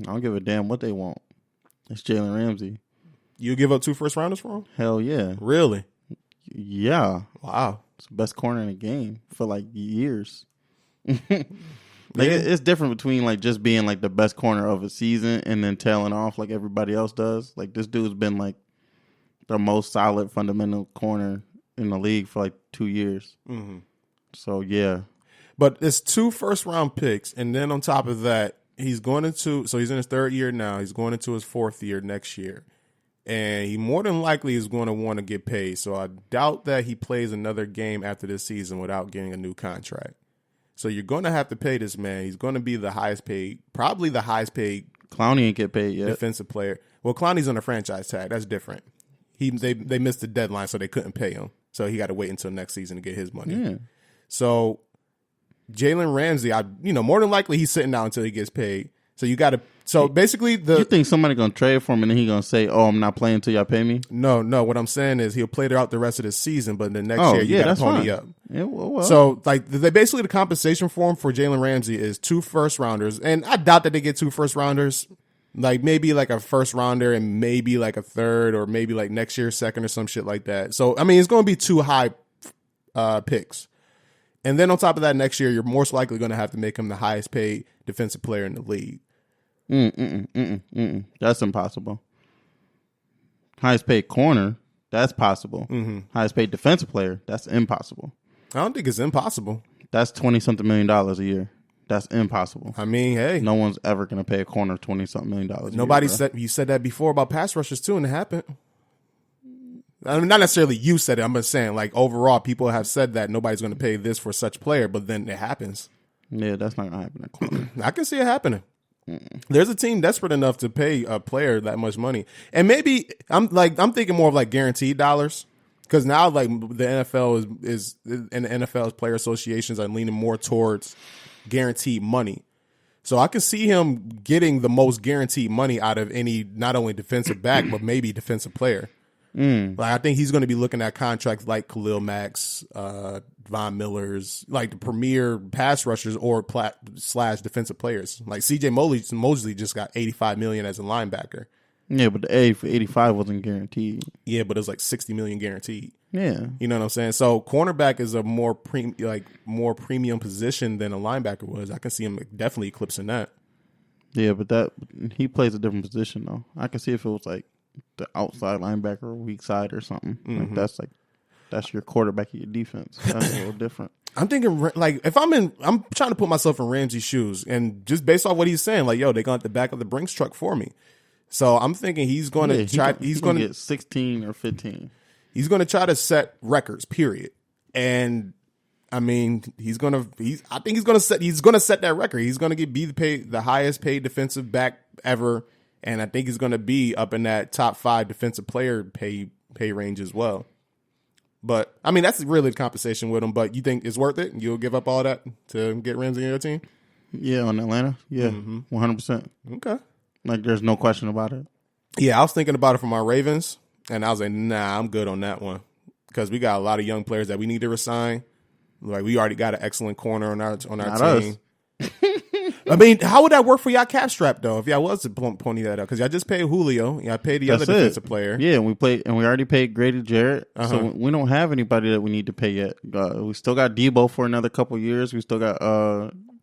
I don't give a damn what they want. It's Jalen Ramsey. You give up 2 first-rounders for him? Hell yeah. Really? Yeah. Wow. It's the best corner in the game for like years. It's different between like just being like the best corner of a season and then tailing off like everybody else does. Like this dude's been like the most solid fundamental corner in the league for like 2 years. Mm-hmm. So yeah. But it's 2 first-round picks, and then on top of that, he's in his 3rd year now. He's going into his 4th year next year. And he more than likely is going to want to get paid. So I doubt that he plays another game after this season without getting a new contract. So you're going to have to pay this man. He's going to be the highest paid, probably the highest paid. Clowney ain't get paid yet. Defensive player. Well, Clowney's on a franchise tag. That's different. They missed the deadline, so they couldn't pay him. So he got to wait until next season to get his money. Yeah. So Jalen Ramsey, more than likely he's sitting out until he gets paid. So you got to. So basically, you think somebody gonna trade for him and then he gonna say, "Oh, I'm not playing until y'all pay me"? No. What I'm saying is he'll play throughout the rest of the season, but the next year you got to pony up. Yeah, well. So like, basically the compensation for him for Jalen Ramsey is 2 first-rounders, and I doubt that they get 2 first-rounders. Like maybe like a first-rounder and maybe like a 3rd or maybe like next year's 2nd or some shit like that. So I mean, it's going to be 2 high picks, and then on top of that, next year you're most likely going to have to make him the highest paid defensive player in the league. That's impossible. Highest paid corner, that's possible. Mm-hmm. Highest paid defensive player, that's impossible. I don't think it's impossible. That's $20-something million a year. That's impossible. I mean, hey, no one's ever going to pay a corner $20-something million a year. Nobody said you said that before about pass rushers too, and it happened. I mean, not necessarily you said it. I'm just saying, like overall, people have said that nobody's going to pay this for such player, but then it happens. Yeah, that's not going to happen at corner. I can see it happening. There's a team desperate enough to pay a player that much money, and maybe I'm thinking more of like guaranteed dollars, because now like the NFL is and the NFL's player associations are leaning more towards guaranteed money. So I can see him getting the most guaranteed money out of any, not only defensive back but maybe defensive player. Like I think he's going to be looking at contracts like Khalil Mack's, Von Miller's, like the premier pass rushers or slash defensive players. Like C.J. Mosley just got $85 million as a linebacker. Yeah, but the A for 85 wasn't guaranteed. Yeah, but it was like $60 million guaranteed. Yeah, you know what I'm saying. So cornerback is a more premium position than a linebacker was. I can see him definitely eclipsing that. Yeah, but he plays a different position though. I can see if it was like the outside linebacker or weak side or something. Mm-hmm. Like that's your quarterback of your defense. That's a little different. I'm thinking like if I'm trying to put myself in Ramsey's shoes, and just based off what he's saying, like, yo, they're going to the back of the Brinks truck for me. So I'm thinking he's going to try. He's going to get 16 or 15. He's going to try to set records. Period. And I mean, he's going to set that record. He's going to be the highest paid defensive back ever. And I think he's going to be up in that top 5 defensive player pay range as well. But, I mean, that's really the compensation with him. But you think it's worth it? You'll give up all that to get Ramsey on your team? Yeah, on Atlanta. Yeah, 100%. Okay. Like, there's no question about it. Yeah, I was thinking about it for my Ravens, and I was like, nah, I'm good on that one. Because we got a lot of young players that we need to resign. Like, we already got an excellent corner on our team. I mean, how would that work for y'all cap strap though? If y'all was to pony that up, because y'all just paid Julio, y'all paid the other defensive player. Yeah, we already paid Grady Jarrett, so we don't have anybody that we need to pay yet. We still got Debo for another couple years. We still got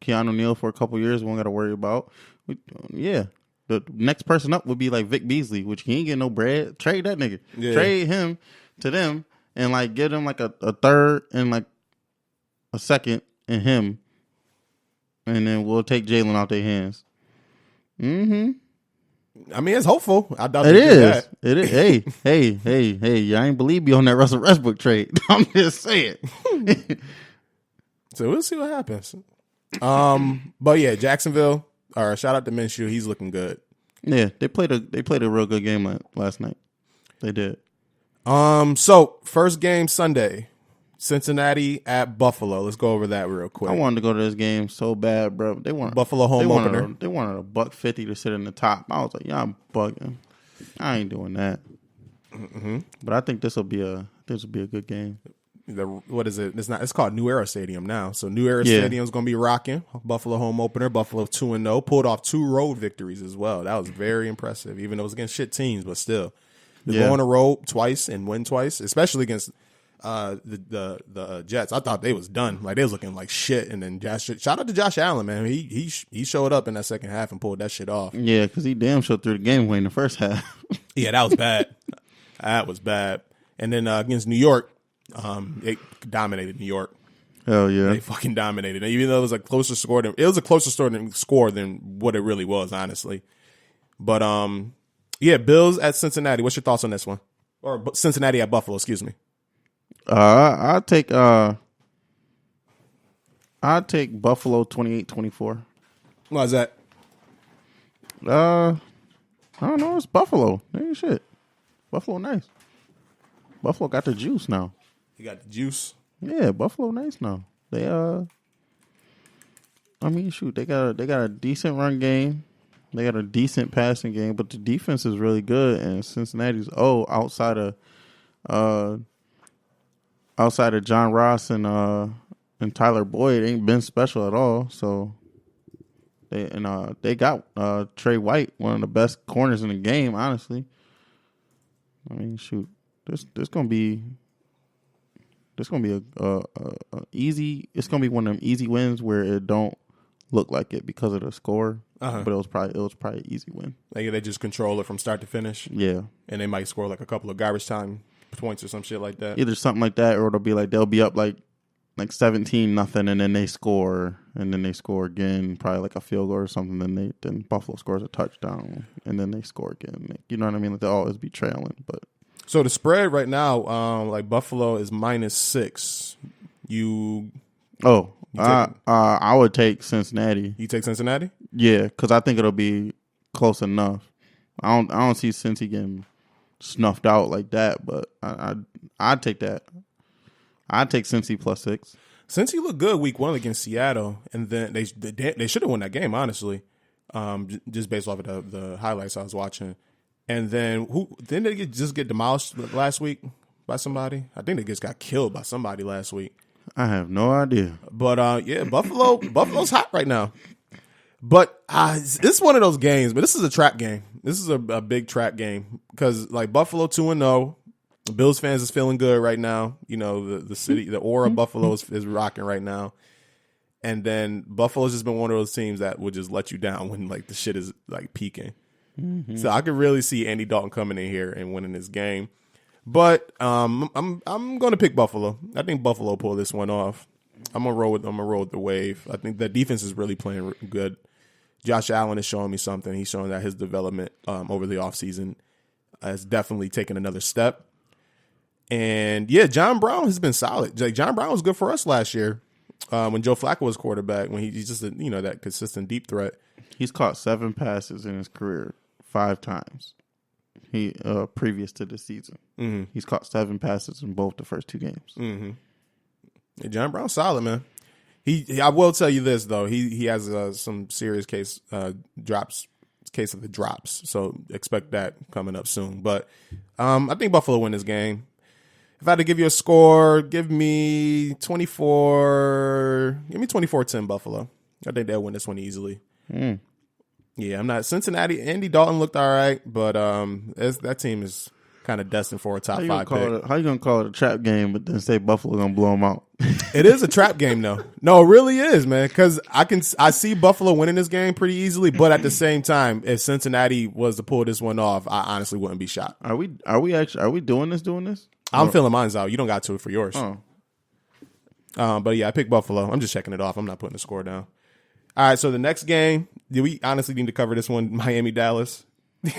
Keanu Neal for a couple years. We don't got to worry about. The next person up would be like Vic Beasley, which he ain't get no bread. Trade that nigga. Yeah. Trade him to them and like get him like a 3rd and like a 2nd and him. And then we'll take Jalen out their hands. Mm-hmm. I mean, it's hopeful. I doubt it is. It is. Hey! I ain't believe you on that Russell Westbrook trade. I'm just saying. So we'll see what happens. But yeah, Jacksonville. Or shout out to Minshew. He's looking good. Yeah, they played a real good game last night. They did. So first game Sunday. Cincinnati at Buffalo. Let's go over that real quick. I wanted to go to this game so bad, bro. They wanted Buffalo home opener. They wanted $150 to sit in the top. I was like, yeah, I'm bugging. I ain't doing that. Mm-hmm. But I think this will be a good game. what is it? It's called New Era Stadium now. So New Era Stadium is going to be rocking. Buffalo home opener. Buffalo 2-0. Pulled off 2 road victories as well. That was very impressive, even though it was against shit teams, but still. They go on the road twice and win twice, especially against the Jets. I thought they was done. Like, they was looking like shit. And then shout out to Josh Allen, man. He showed up in that second half and pulled that shit off. Yeah, because he damn sure threw the game away in the first half. Yeah, that was bad. That was bad. And then against New York, they dominated New York. Hell yeah, they fucking dominated. Even though it was a closer score than what it really was, honestly. But yeah, Bills at Cincinnati. What's your thoughts on this one? Or Cincinnati at Buffalo? Excuse me. I'll take Buffalo 28-24. Why is that? I don't know. It's Buffalo. Ain't shit. Buffalo nice. Buffalo got the juice now. You got the juice. Yeah, Buffalo nice now. They I mean, shoot, they got a decent run game. They got a decent passing game, but the defense is really good. And Cincinnati's outside of John Ross and Tyler Boyd, ain't been special at all. So they got Trey White, one of the best corners in the game, honestly. I mean, shoot, this gonna be a easy. It's gonna be one of them easy wins where it don't look like it because of the score. But it was probably an easy win. Like, they just control it from start to finish. Yeah, and they might score like a couple of garbage time points or some shit like that. Either something like that, or it'll be like they'll be up like 17-0, and then they score, and then they score again, probably like a field goal or something. Then Buffalo scores a touchdown, and then they score again. You know what I mean? Like, they'll always be trailing. But so the spread right now, like Buffalo is -6. I would take Cincinnati. You take Cincinnati? Yeah, because I think it'll be close enough. I don't see Cincy getting snuffed out like that, but I'd take that. I'd take Cincy +6. Cincy looked good week 1 against Seattle, and then they should have won that game, honestly, just based off of the highlights I was watching. And then didn't they just get demolished last week by somebody? I think they just got killed by somebody last week. I have no idea. But yeah, Buffalo's hot right now. But it's one of those games. But this is a trap game. This is a big trap game because like Buffalo 2-0. Bills fans is feeling good right now. You know, the city, the aura of Buffalo is rocking right now. And then Buffalo's just been one of those teams that will just let you down when like the shit is like peaking. Mm-hmm. So I could really see Andy Dalton coming in here and winning this game. But I'm going to pick Buffalo. I think Buffalo pull this one off. I'm gonna roll with the wave. I think the defense is really playing good. Josh Allen is showing me something. He's showing that his development over the offseason has definitely taken another step. And yeah, John Brown has been solid. Like, John Brown was good for us last year when Joe Flacco was quarterback. When he's just that consistent deep threat. He's caught 7 passes in his career 5 times. He previous to the season, He's caught 7 passes in both the first 2 games. Mm-hmm. Yeah, John Brown's solid, man. I will tell you this though. He has some serious case of the drops. So expect that coming up soon. But I think Buffalo win this game. If I had to give you a score, give me 24-10 Buffalo. I think they'll win this one easily. Yeah, I'm not Cincinnati. Andy Dalton looked all right, but that team is kind of destined for a top 5 pick. How you gonna call it a trap game, but then say Buffalo gonna blow them out? It is a trap game, though. No, it really is, man. Because I see Buffalo winning this game pretty easily, but at the same time, if Cincinnati was to pull this one off, I honestly wouldn't be shocked. Are we doing this? I'm feeling mine's out. You don't got to for yours. But yeah, I picked Buffalo. I'm just checking it off. I'm not putting the score down. All right, so the next game, do we honestly need to cover this one? Miami Dallas. Do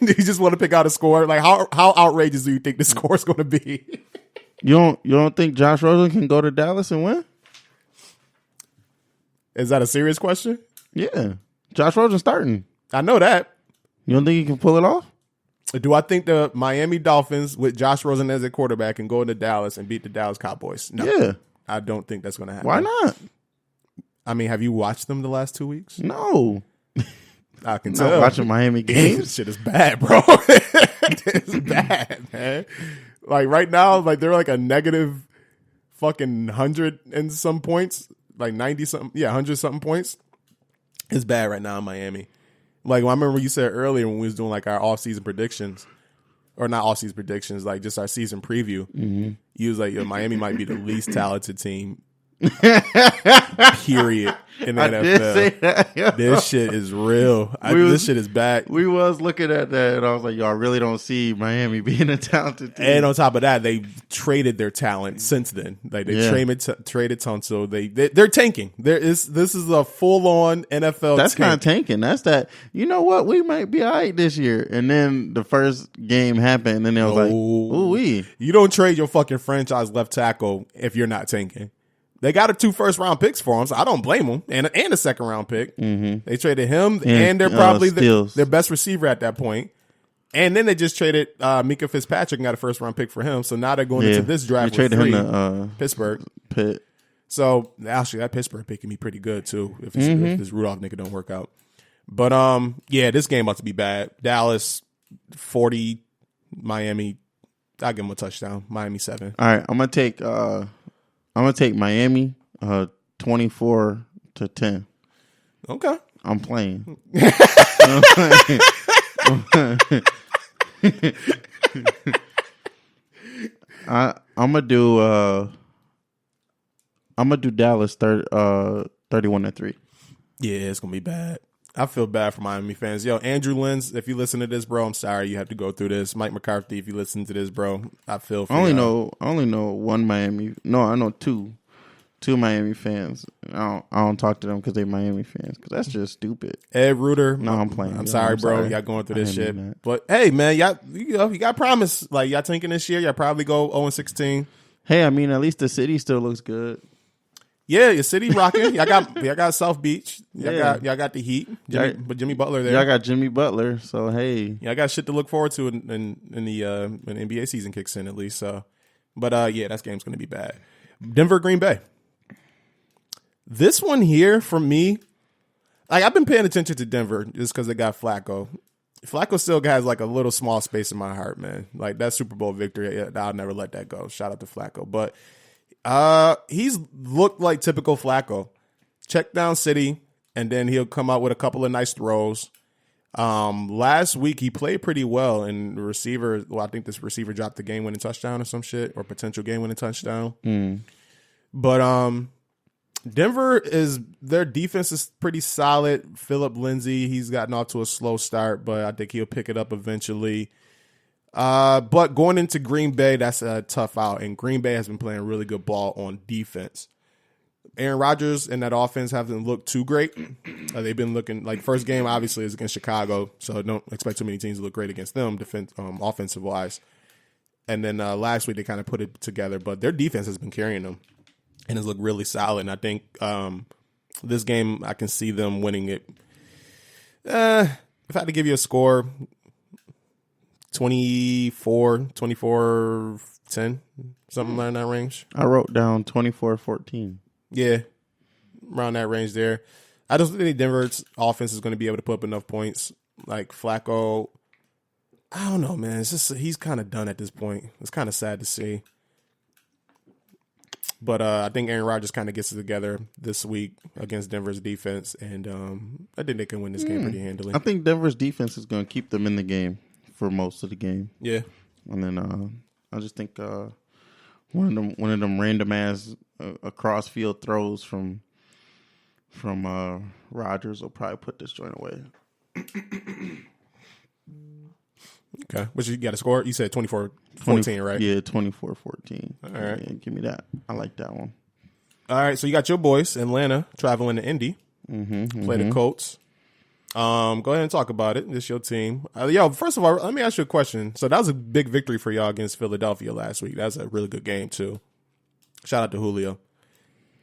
you just want to pick out a score? Like how outrageous do you think the score is going to be? You don't think Josh Rosen can go to Dallas and win? Is that a serious question? Yeah, Josh Rosen's starting. I know that. You don't think he can pull it off? Do I think the Miami Dolphins with Josh Rosen as a quarterback can go into Dallas and beat the Dallas Cowboys? No. Yeah. I don't think that's going to happen. Why not? I mean, have you watched them the last 2 weeks? No. I can tell. Not watching Miami games. Shit is bad, bro. It's bad, man. Like right now, like they're like a negative fucking 100 and some points, like 90 something, 100 something points. It's bad right now in Miami. Like I remember you said earlier when we was doing like our off-season predictions, or not off-season predictions, like just our season preview. Mm-hmm. You was like, Miami might be the least talented team. Period. In the NFL. Did say that, this shit is real. This shit is bad. We was looking at that, and I was like, y'all really don't see Miami being a talented team. And on top of that, they traded their talent since then. Like they traded Tunsil. They're tanking. This is a full on NFL. That's not tanking. That's that. You know what? We might be all right this year. And then the first game happened, and then they was like, ooh wee. You don't trade your fucking franchise left tackle if you're not tanking. They got 2 first-round picks for him, so I don't blame them. And a second-round pick. Mm-hmm. They traded him, and they're probably their best receiver at that point. And then they just traded Mika Fitzpatrick and got a first-round pick for him. So now they're going into this draft with traded 3. Him to Pittsburgh. So actually, that Pittsburgh pick can be pretty good too if this Rudolph nigga don't work out. But this game about to be bad. Dallas 40, Miami. I'll give them a touchdown. Miami 7. All right, I'm gonna take Miami 24-10. Okay. I'm playing. I'm gonna do Dallas 31-3. Yeah, it's gonna be bad. I feel bad for Miami fans. Yo, Andrew Lenz, if you listen to this, bro, I'm sorry you have to go through this. Mike McCarthy, if you listen to this, bro, I feel for you. I only know one Miami. No, I know two Miami fans. I don't talk to them because they're Miami fans, because that's just stupid. Ed Reuter. No, I'm playing. I'm sorry, bro. Y'all going through this shit. But hey, man, you got promise. Like y'all thinking this year, y'all probably go 0-16. Hey, I mean, at least the city still looks good. Yeah, your city rocking. Y'all got South Beach. Y'all got the Heat. But Jimmy Butler there. Y'all got Jimmy Butler. So hey, y'all got shit to look forward to when the NBA season kicks in at least. So, but that game's gonna be bad. Denver, Green Bay. This one here for me, like I've been paying attention to Denver just because they got Flacco. Flacco still has like a little small space in my heart, man. Like that Super Bowl victory, I'll never let that go. Shout out to Flacco, but. He's looked like typical Flacco. Check down city, and then he'll come out with a couple of nice throws. Last week he played pretty well, and I think this receiver dropped the game-winning touchdown or some shit, or potential game-winning touchdown. But Denver their defense is pretty solid. Phillip Lindsay, he's gotten off to a slow start, but I think he'll pick it up eventually. But going into Green Bay, that's a tough out, and Green Bay has been playing really good ball on defense. Aaron Rodgers and that offense haven't looked too great. They've been looking like first game obviously is against Chicago, so don't expect too many teams to look great against them offensive wise. And then last week they kind of put it together, but their defense has been carrying them and has looked really solid. And I think this game I can see them winning it. If I had to give you a score. 24-10, something like that range. I wrote down 24-14. Yeah, around that range there. I just think Denver's offense is going to be able to put up enough points. Like Flacco, I don't know, man. It's just he's kind of done at this point. It's kind of sad to see. But I think Aaron Rodgers kind of gets it together this week against Denver's defense, and I think they can win this game pretty handily. I think Denver's defense is going to keep them in the game for most of the game. Yeah. And then I just think one of them random ass across field throws from Rodgers will probably put this joint away. Okay. What you got a score? You said 24-14, right? Yeah, 24-14. All right. Yeah, give me that. I like that one. All right, so you got your boys, Atlanta, traveling to Indy. Play the Colts. Go ahead and talk about it. It's your team. First of all, let me ask you a question. So that was a big victory for y'all against Philadelphia last week. That was a really good game too. Shout out to Julio.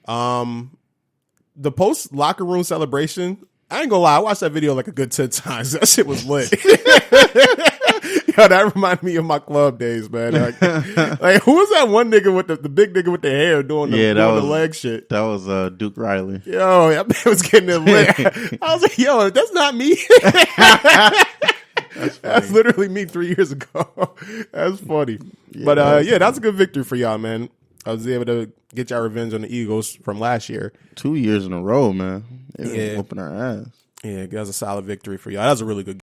The post locker room celebration, I ain't gonna lie, I watched that video like a good 10 times. That shit was lit. Yo, that reminded me of my club days, man. Like who was that one nigga with the big nigga with the hair doing the leg shit? That was Duke Riley. Yo, that man was getting it lit. I was like, yo, that's not me. That's literally me 3 years ago. That's funny. Yeah, but that's a good victory for y'all, man. I was able to get y'all revenge on the Eagles from last year. 2 years in a row, man. They whooping our ass. Yeah, that was a solid victory for y'all. That was a really good